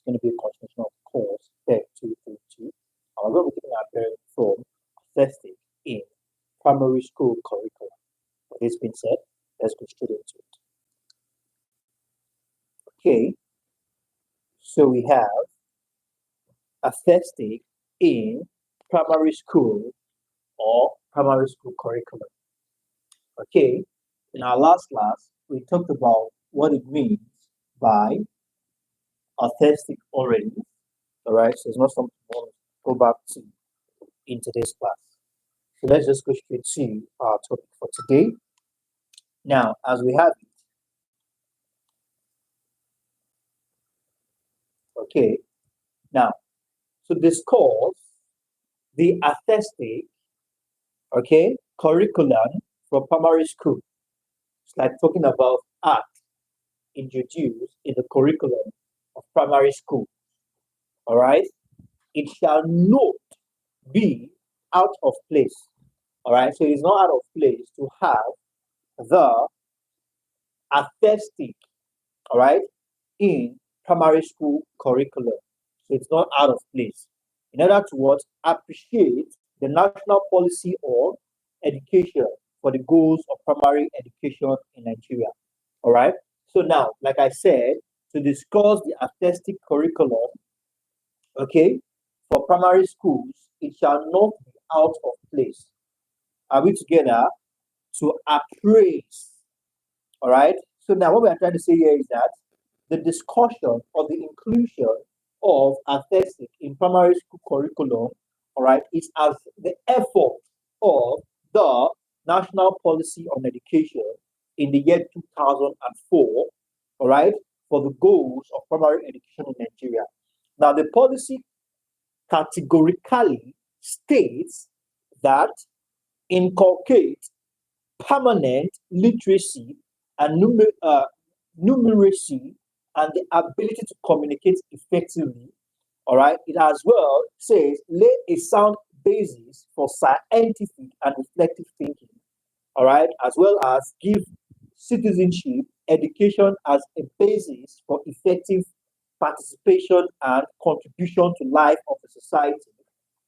going to be a continuation of the course PED232. And we're going to be taking our bearing from aesthetic in primary school curriculum. With this being said, let's go straight into it. Okay, so we have aesthetic in primary school or primary school curriculum. Okay, in our last class, we talked about what it means by aesthetic already. All right, so it's not something we want to go back to in today's class. So let's just go straight to our topic for today. Now, as we have it, okay, now, to discuss the aesthetic, okay, curriculum for primary school. It's like talking about art introduced in the curriculum of primary school. All right, it shall not be out of place. All right, so it's not out of place to have the aesthetic, all right, in primary school curriculum. So it's not out of place. In order to what? Appreciate the national policy of education for the goals of primary education in Nigeria. All right. So now, like I said, to discuss the aesthetic curriculum, okay, for primary schools, it shall not be out of place. Are we together? To appraise. All right. So now what we are trying to say here is that the discussion or the inclusion of aesthetic in primary school curriculum, all right, is as the effort of the National Policy on Education in the year 2004, all right, for the goals of primary education in Nigeria. Now, the policy categorically states that inculcate permanent literacy and numeracy and the ability to communicate effectively. All right, it as well says lay a sound basis for scientific and reflective thinking. All right, as well as give citizenship education as a basis for effective participation and contribution to life of the society,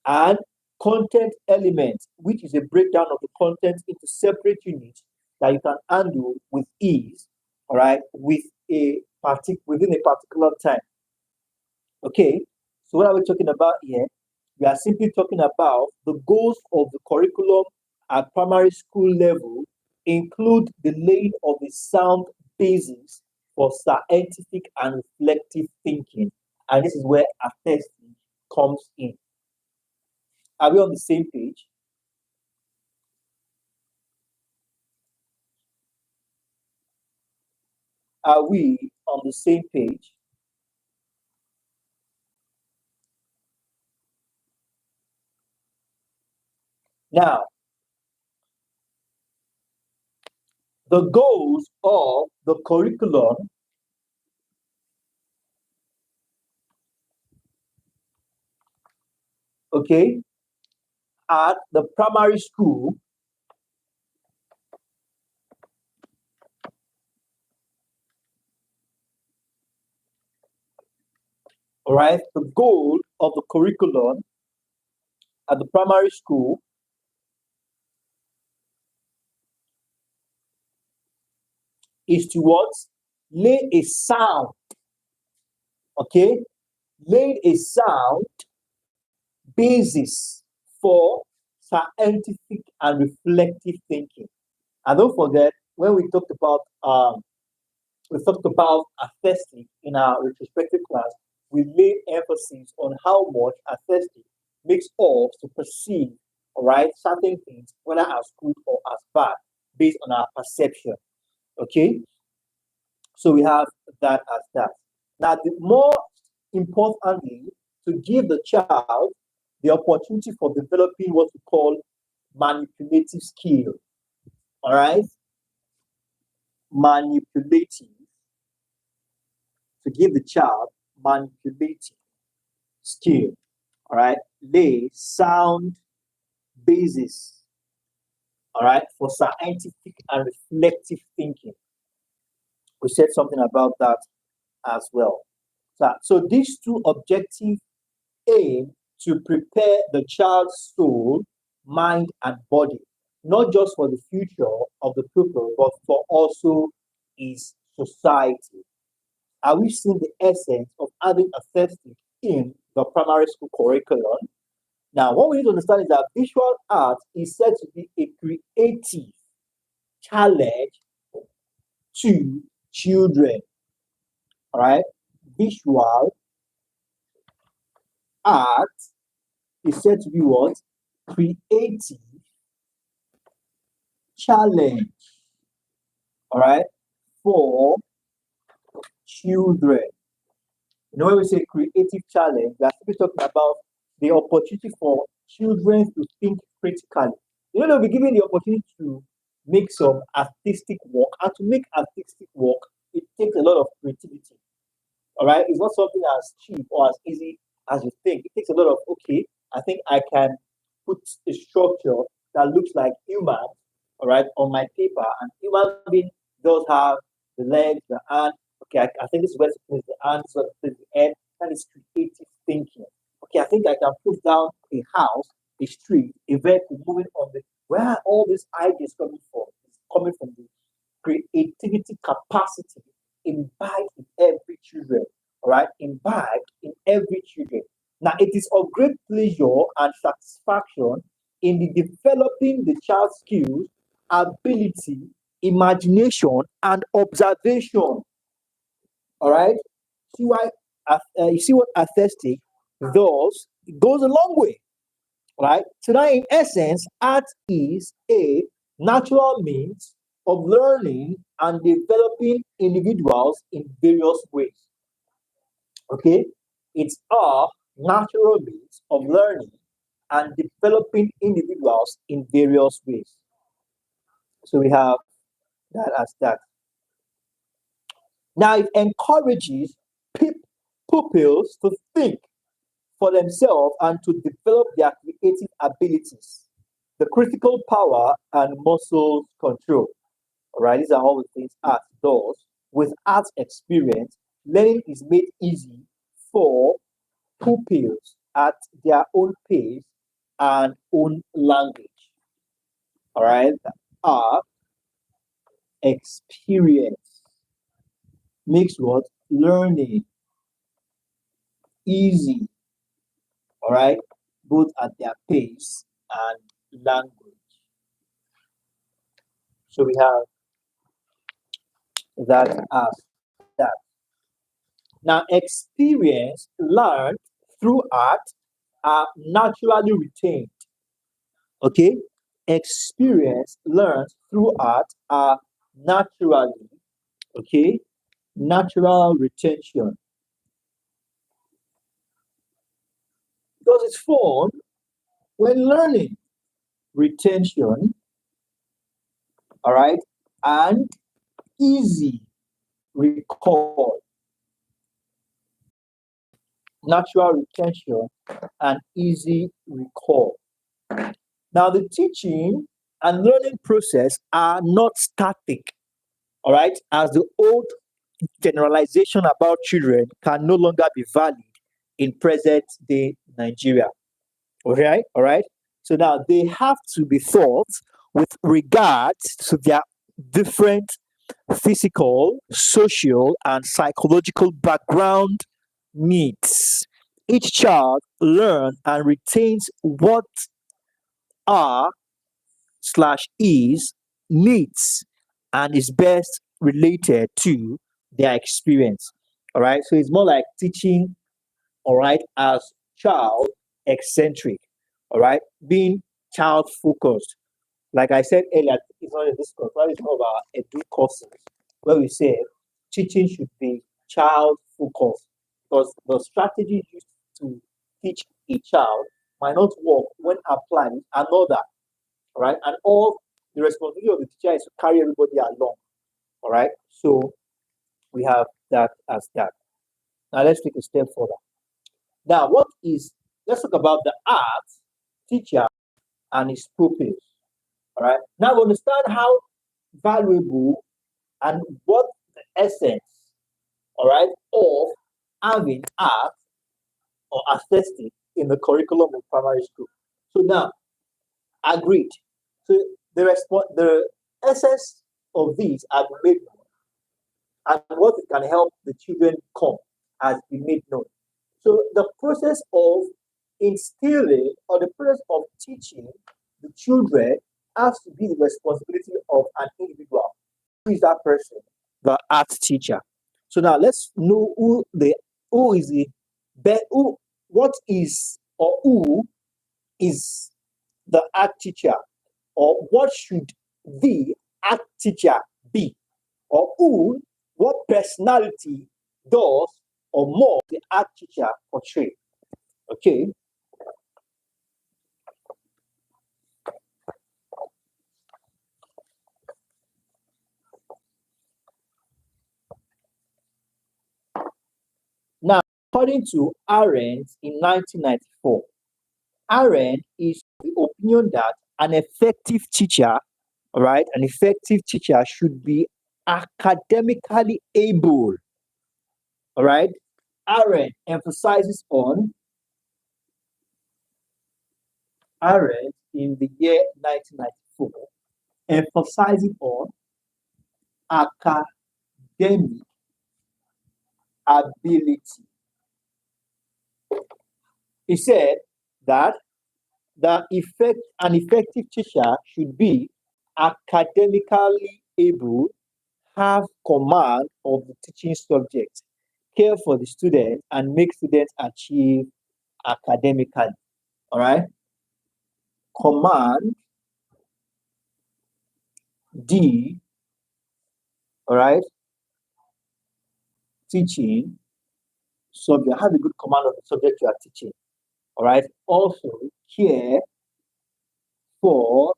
and content elements, which is a breakdown of the content into separate units that you can handle with ease, all right, within a particular time. Okay, so what are we talking about here? We are simply talking about the goals of the curriculum at primary school level include the laying of a sound basis for scientific and reflective thinking. And this is where aesthetic comes in. Are we on the same page? Are we on the same page? Now, the goals of the curriculum okay, at the primary school all right, the goal of the curriculum at the primary school is to what? Lay a sound, okay? Lay a sound basis for scientific and reflective thinking. And don't forget, when we talked about aesthetic in our retrospective class, we laid emphasis on how much aesthetic makes us to perceive, all right, certain things, whether as good or as bad, based on our perception. Okay, so we have that as that. Now, the more importantly, to give the child the opportunity for developing what we call manipulative skill. All right, manipulative. To give the child manipulative skill. All right, lay sound basis. All right, for scientific and reflective thinking. We said something about that as well. So these two objectives aim to prepare the child's soul, mind, and body, not just for the future of the pupil, but for also his society. Are we seeing the essence of having a aesthetic in the primary school curriculum? Now, what we need to understand is that visual art is said to be a creative challenge to children. All right, visual art is said to be what? Creative challenge. All right, for children. You know, when we say creative challenge, we are simply talking about the opportunity for children to think critically. You know, they'll be given the opportunity to make some artistic work, and to make artistic work, it takes a lot of creativity. All right, it's not something as cheap or as easy as you think. It takes a lot of, okay, I think I can put a structure that looks like human, all right, on my paper, and human being does have the legs, the hand. Okay, I think this is where to place the hand, so to place the head. That is creative thinking. Okay, I think I can put down a house, a street, a vehicle moving on the. Where are all these ideas coming from? It's coming from the creativity capacity imbibed in every children. All right, imbibed in every children. Now, it is of great pleasure and satisfaction in the developing the child's skills, ability, imagination, and observation. All right, see why? You see what aesthetic does? It goes a long way. Right. So now, in essence, art is a natural means of learning and developing individuals in various ways. Okay, it's a natural means of learning and developing individuals in various ways. So we have that as that. Now it encourages pupils to think for themselves and to develop their creative abilities, the critical power and muscle control. All right, these are all the things art does. With art experience, learning is made easy for pupils at their own pace and own language. All right, art experience makes what learning easy. All right, both at their pace and language. So we have that as that. Now, experience learned through art are naturally retained. Okay, experience learned through art are naturally, okay, natural retention, because it's fun when learning, retention, all right, and easy recall, natural retention and easy recall. Now, the teaching and learning process are not static, all right, as the old generalization about children can no longer be valid in present day Nigeria. All right. So now they have to be thought with regards to their different physical, social, and psychological background needs. Each child learns and retains what are slash is needs and is best related to their experience. All right. So it's more like teaching, all right, as child eccentric, all right, being child focused. Like I said earlier, it's not a discourse, but it's more of our edu courses where we say teaching should be child focused because the strategy used to teach a child might not work when applied with another, all right, and all the responsibility of the teacher is to carry everybody along, all right. So we have that as that. Now let's take a step further. Now, what is, let's talk about the art teacher and his pupils. All right. Now, we understand how valuable and what the essence, all right, of having art or aesthetic in the curriculum of primary school. So now, agreed. So the essence of these have been made known, and what it can help the children come has been made known. So the process of instilling or the process of teaching the children has to be the responsibility of an individual. Who is that person? The art teacher. So now let's know who is the who what is or who is the art teacher, or what should the art teacher be, or what personality does or more the art teacher portray. Okay. Now, according to Arendt in 1994, Arendt is the opinion that an effective teacher, all right, an effective teacher should be academically able. All right. Arendt emphasizes on Arendt in the year 1994 emphasizing on academic ability. He said that an effective teacher should be academically able, have command of the teaching subject, care for the student, and make students achieve academically. All right. Command D. All right. Teaching subject. Have a good command of the subject you are teaching. All right. Also, care for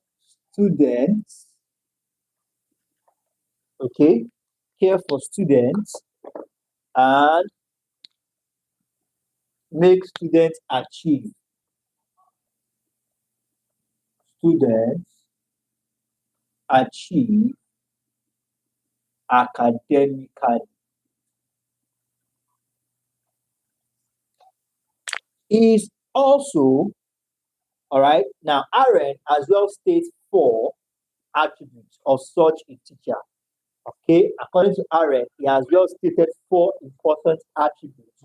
students. Okay. Care for students and make students achieve. Students achieve academically. Is also, all right, now Arendt as well states 4 attributes of such a teacher. Okay, according to Arendt, he has well stated 4 important attributes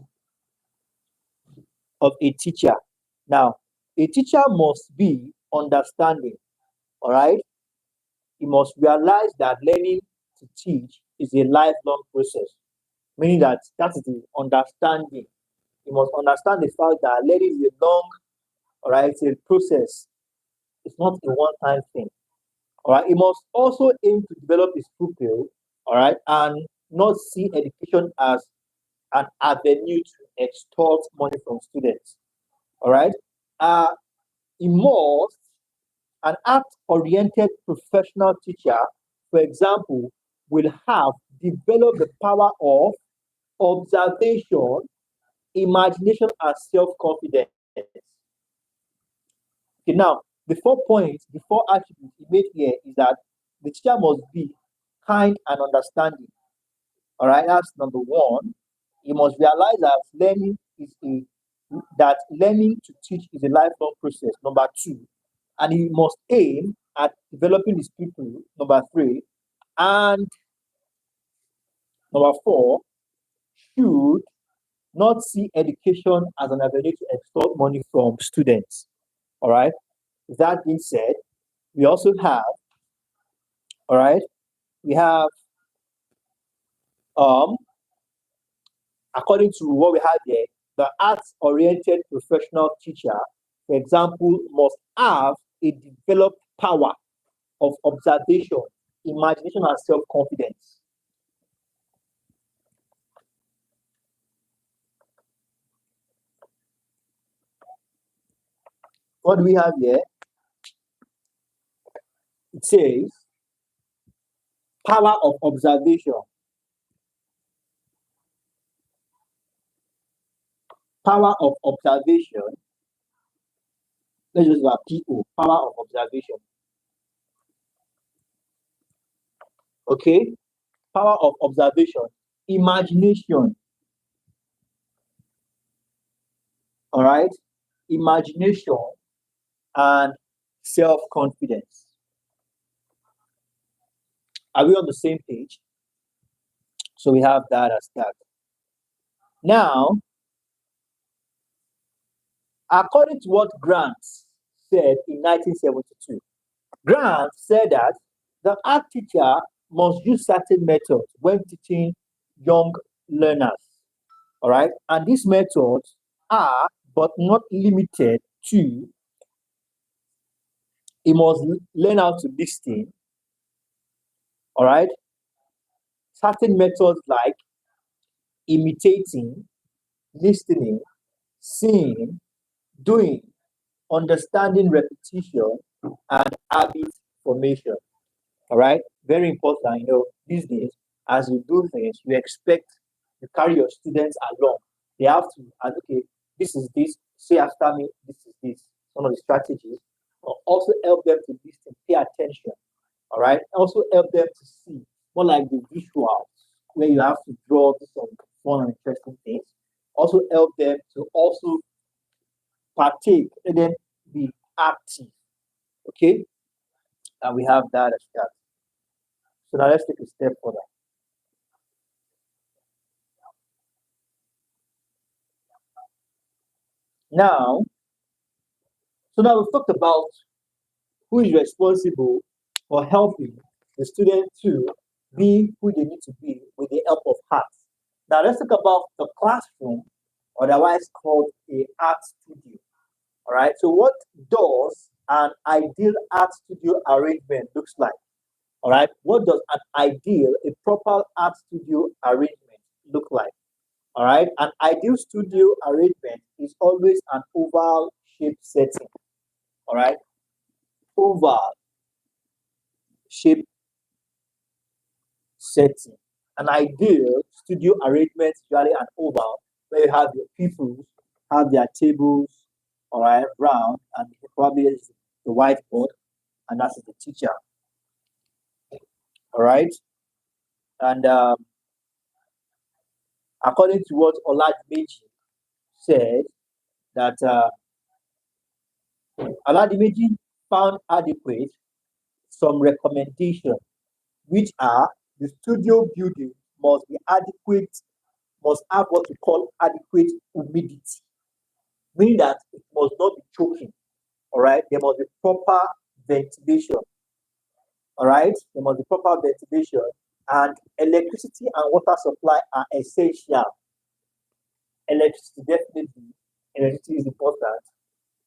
of a teacher. Now, a teacher must be understanding, all right? He must realize that learning to teach is a lifelong process, meaning that is the understanding. You must understand the fact that learning is a long, all right, it's a process. It's not a one-time thing. All right. He must also aim to develop his pupil, all right, and not see education as an avenue to extort money from students. All right. He must, an act-oriented professional teacher, for example, will have developed the power of observation, imagination, and self-confidence. Okay, now the 4 points, the 4 attributes he made here is that the teacher must be kind and understanding. All right, that's number 1. He must realize that learning to teach is a lifelong process. Number 2, and he must aim at developing his people. Number 3, and number 4, should not see education as an avenue to extort money from students. All right. That being said, we also have, all right, we have according to what we have here, the arts-oriented professional teacher, for example, must have a developed power of observation, imagination, and self-confidence. What do we have here? It says power of observation. Power of observation. Let's just have PO, power of observation. Okay? Power of observation. Imagination. all right, imagination, and self-confidence. Are we on the same page? So we have that as that. Now, according to what Grant said in 1972, Grant said that the art teacher must use certain methods when teaching young learners. All right. And these methods are, but not limited to, he must learn how to listen. All right. Certain methods like imitating, listening, seeing, doing, understanding repetition, and habit formation. All right. Very important. These days, as you do things, you expect you carry your students along. They have to, and okay, this is this, say after me, this is this. Some of the strategies, but also help them to listen, pay attention. All right. Also help them to see, more like the visuals, where you have to draw some fun and interesting things. Also help them to also partake and then be active. Okay. And we have that as that. So now let's take a step further. Now, so now we've talked about who is responsible for helping the student to be who they need to be with the help of art. Now let's talk about the classroom, otherwise called a art studio. All right. So what does an ideal art studio arrangement looks like? All right. What does an ideal, a proper art studio arrangement look like? All right. An ideal studio arrangement is always an oval shaped setting. All right. Oval shaped setting. An ideal studio arrangement is usually an oval where you have your people have their tables, all right, round, and probably is the whiteboard, and that's the teacher. All right. And according to what Oladimeji said, that Oladimeji found adequate some recommendations, which are the studio building must be adequate, must have what we call adequate humidity, meaning that it must not be choking. All right, there must be proper ventilation. All right, there must be proper ventilation, and electricity and water supply are essential. Electricity definitely, electricity is important,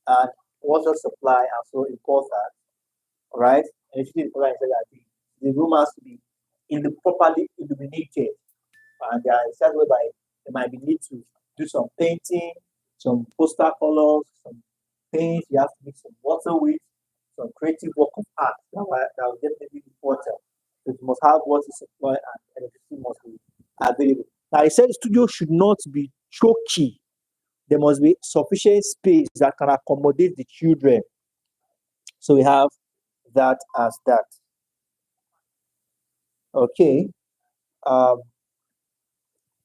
and water supply are so important. All right, electricity is important. The room has to be properly illuminated, and there are times whereby there might be need to do some painting, some poster colors, some paint. You have to mix some water with some creative work of art. That will definitely be important. It must have water supply and electricity must be available. Now, I said the studio should not be choky. There must be sufficient space that can accommodate the children. So we have that as that. Okay. Um,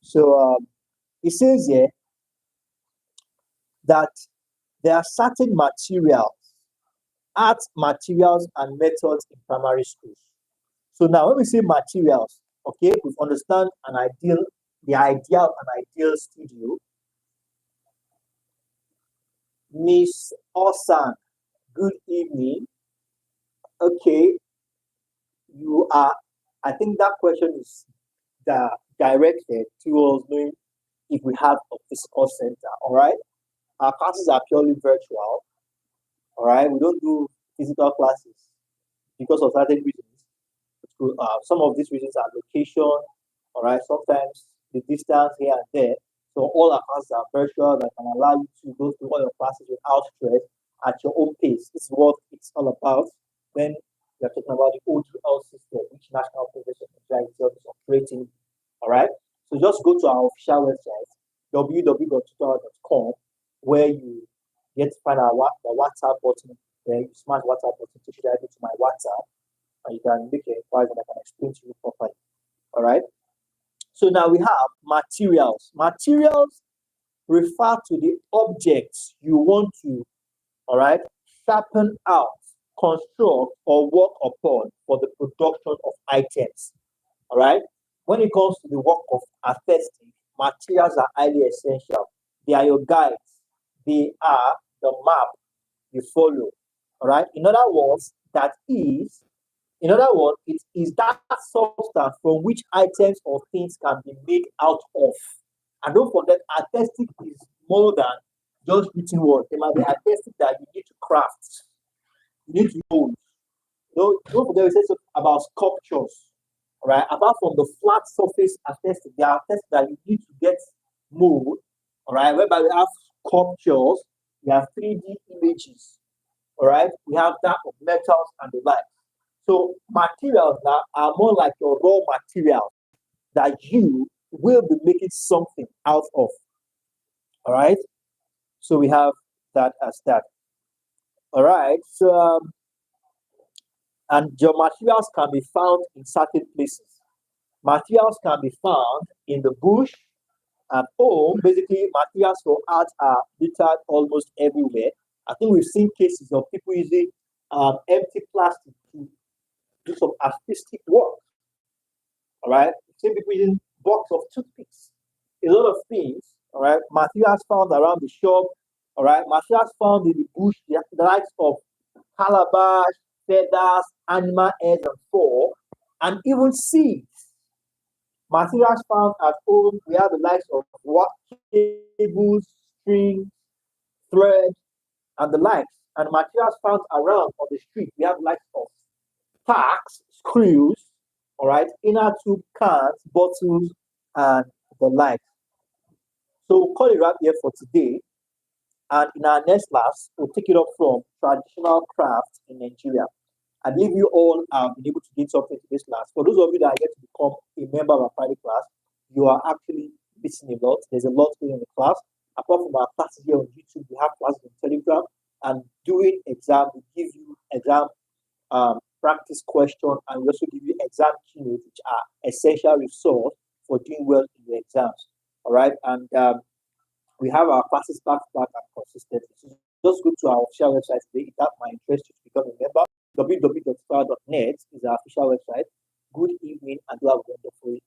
so it says here that there are certain materials, art materials and methods in primary schools. So now when we say materials, okay, we understand the idea of an ideal studio. Miss Osan, good evening. Okay, I think that question is directed towards knowing if we have a physical center, all right? Our classes are purely virtual, all right? We don't do physical classes because of certain reasons. Some of these reasons are location, all right? Sometimes the distance here and there. So all our classes are virtual that can allow you to go through all your classes without stress at your own pace. This is what it's all about when we're talking about the O2L system, which National Professional Engineering is operating. All right. So just go to our official website, www.tutorial.com, where you get to find the WhatsApp button. Then you smash WhatsApp button to share it to my WhatsApp, and you can make an inquiry and I can explain to you properly. All right. So now we have materials. Materials refer to the objects you want to, all right, sharpen out, construct, or work upon for the production of items. All right. When it comes to the work of attesting, materials are highly essential. They are your guides. They are the map you follow. All right. In other words, it is that substance from which items or things can be made out of. And don't forget, attesting is more than just written word. There might be attesting that you need to craft, you need to mold. Don't forget, we said something about sculptures. All right. Apart from the flat surface attesting, there are tests that you need to get mold. All right. Whereby we have sculptures, we have 3D images. All right. We have that of metals and the like. So materials now are more like your raw materials that you will be making something out of. All right. So we have that as that. All right. And your materials can be found in certain places. Materials can be found in the bush and home. Basically, materials for art are littered almost everywhere. I think we've seen cases of people using empty plastic to do some artistic work. All right, we've seen people using box of toothpicks. A lot of things. All right, materials found around the shop. All right, materials found in the bush, the likes of calabash, feathers, animal hairs, and fur, and even seeds. Materials found at home, we have the likes of what cables, strings, thread, and the likes. And materials found around on the street, we have the likes of tacks, screws, all right, inner tube cans, bottles, and the likes. So we'll call it wrap here for today. And in our next class, we'll take it up from traditional crafts in Nigeria. I believe you all have been able to gain something to this class. For those of you that are yet to become a member of our private class, you are actually missing a lot. There's a lot going in the class. Apart from our classes here on YouTube, we have classes on Telegram. And during exam, we give you exam practice question, and we also give you exam keynotes, which are essential resource for doing well in your exams. All right, and we have our classes back to back and consistently. So just go to our official website today. If that might interest you to become a member, www.fire.net is our official website. Good evening and do have a wonderful